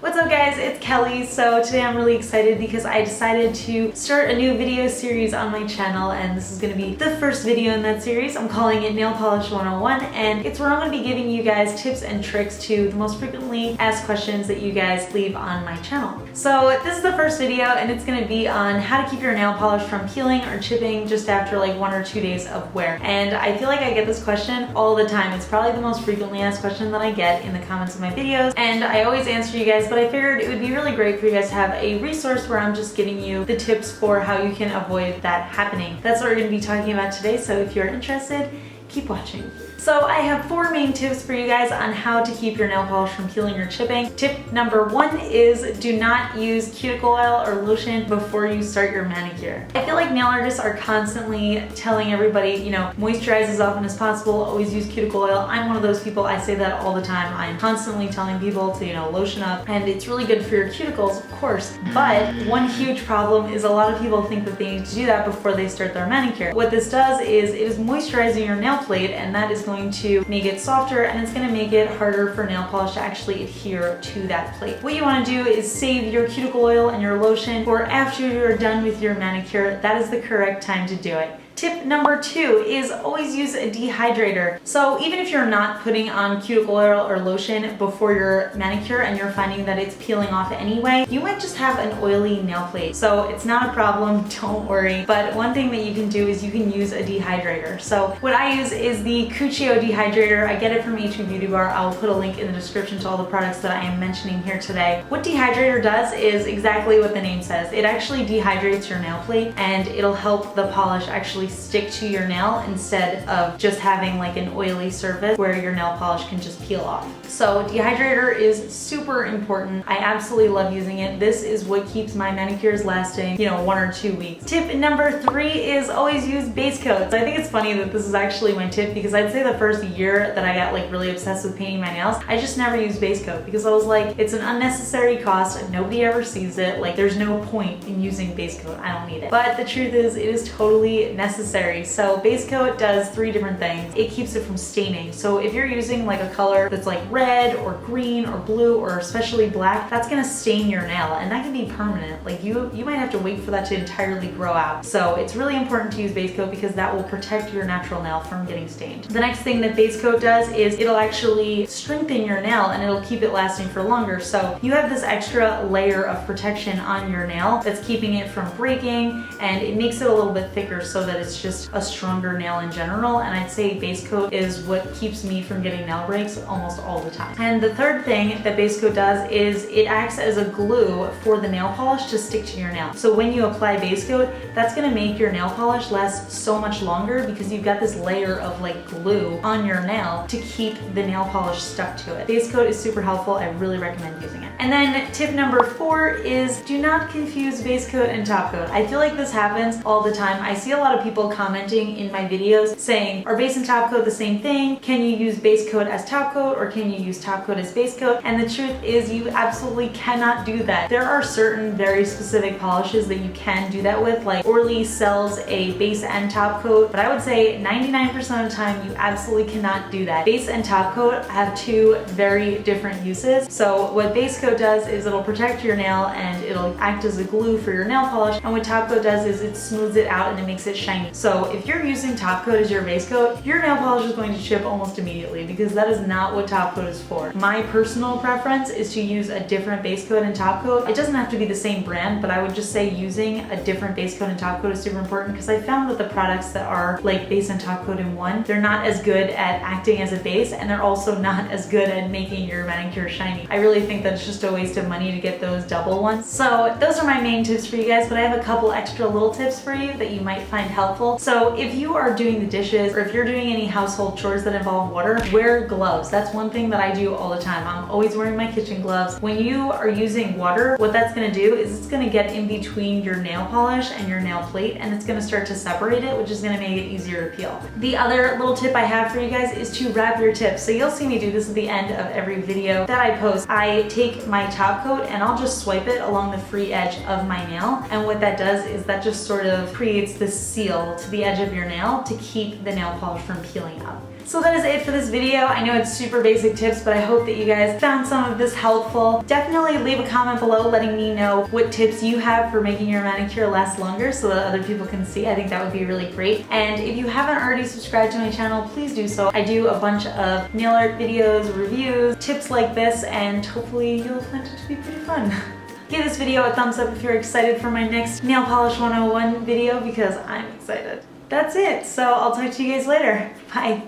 What's up guys, it's Kelly. So today I'm really excited because I decided to start a new video series on my channel, and this is going to be the first video in that series. I'm calling it Nail Polish 101, and it's where I'm going to be giving you guys tips and tricks to the most frequently asked questions that you guys leave on my channel. So this is the first video, and it's going to be on how to keep your nail polish from peeling or chipping just after like 1 or 2 days of wear. And I feel like I get this question all the time. It's probably the most frequently asked question that I get in the comments of my videos, and I always answer you guys, but I figured it would be really great for you guys to have a resource where I'm just giving you the tips for how you can avoid that happening. That's what we're going to be talking about today, so if you're interested, keep watching. So I have 4 main tips for you guys on how to keep your nail polish from peeling or chipping. Tip number 1 is do not use cuticle oil or lotion before you start your manicure. I feel like nail artists are constantly telling everybody, you know, moisturize as often as possible, always use cuticle oil. I'm one of those people, I say that all the time. I'm constantly telling people to, you know, lotion up, and it's really good for your cuticles, of course. But one huge problem is a lot of people think that they need to do that before they start their manicure. What this does is it is moisturizing your nail plate, and that is going to make it softer, and it's going to make it harder for nail polish to actually adhere to that plate. What you want to do is save your cuticle oil and your lotion for after you're done with your manicure. That is the correct time to do it. Tip number 2 is always use a dehydrator. So even if you're not putting on cuticle oil or lotion before your manicure and you're finding that it's peeling off anyway, you might just have an oily nail plate. So it's not a problem, don't worry. But one thing that you can do is you can use a dehydrator. So what I use is the Cuccio Dehydrator. I get it from HB Beauty Bar. I'll put a link in the description to all the products that I am mentioning here today. What dehydrator does is exactly what the name says. It actually dehydrates your nail plate, and it'll help the polish actually stick to your nail instead of just having like an oily surface where your nail polish can just peel off. So dehydrator is super important. I absolutely love using it. This is what keeps my manicures lasting, you know, 1 or 2 weeks. Tip number 3 is always use base coats. I think it's funny that this is actually my tip, because I'd say the first year that I got like really obsessed with painting my nails, I just never used base coat because I was like, it's an unnecessary cost and nobody ever sees it. Like, there's no point in using base coat. I don't need it. But the truth is, it is totally necessary. So base coat does 3 different things. It keeps it from staining. So if you're using like a color that's like red or green or blue or especially black, that's gonna stain your nail, and that can be permanent. Like you might have to wait for that to entirely grow out. So it's really important to use base coat because that will protect your natural nail from getting stained. The next thing that base coat does is it'll actually strengthen your nail and it'll keep it lasting for longer. So you have this extra layer of protection on your nail that's keeping it from breaking, and it makes it a little bit thicker so that it's just a stronger nail in general. And I'd say base coat is what keeps me from getting nail breaks almost all the time. And the third thing that base coat does is it acts as a glue for the nail polish to stick to your nail. So when you apply base coat, that's gonna make your nail polish last so much longer because you've got this layer of like glue on your nail to keep the nail polish stuck to it. Base coat is super helpful. I really recommend using it. And then tip number 4 is do not confuse base coat and top coat. I feel like this happens all the time. I see a lot of people commenting in my videos saying, are base and top coat the same thing? Can you use base coat as top coat, or can you use top coat as base coat? And the truth is, you absolutely cannot do that. There are certain very specific polishes that you can do that with, like Orly sells a base and top coat, but I would say 99% of the time you absolutely cannot do that. Base and top coat have 2 very different uses. So what base coat does is it'll protect your nail and it'll act as a glue for your nail polish, and what top coat does is it smooths it out and it makes it shiny. So if you're using top coat as your base coat, your nail polish is going to chip almost immediately because that is not what top coat is for. My personal preference is to use a different base coat and top coat. It doesn't have to be the same brand, but I would just say using a different base coat and top coat is super important, because I found that the products that are like base and top coat in one, they're not as good at acting as a base, and they're also not as good at making your manicure shiny. I really think that it's just a waste of money to get those double ones. So those are my main tips for you guys, but I have a couple extra little tips for you that you might find helpful. So if you are doing the dishes, or if you're doing any household chores that involve water, wear gloves. That's one thing that I do all the time. I'm always wearing my kitchen gloves. When you are using water, what that's gonna do is it's gonna get in between your nail polish and your nail plate, and it's gonna start to separate it, which is gonna make it easier to peel. The other little tip I have for you guys is to wrap your tips. So you'll see me do this at the end of every video that I post. I take my top coat and I'll just swipe it along the free edge of my nail, and what that does is that just sort of creates this seal seal to the edge of your nail to keep the nail polish from peeling up. So that is it for this video. I know it's super basic tips, but I hope that you guys found some of this helpful. Definitely leave a comment below letting me know what tips you have for making your manicure last longer so that other people can see. I think that would be really great. And if you haven't already subscribed to my channel, please do so. I do a bunch of nail art videos, reviews, tips like this, and hopefully you'll find it to be pretty fun. Give this video a thumbs up if you're excited for my next Nail Polish 101 video because I'm excited. That's it. So I'll talk to you guys later. Bye.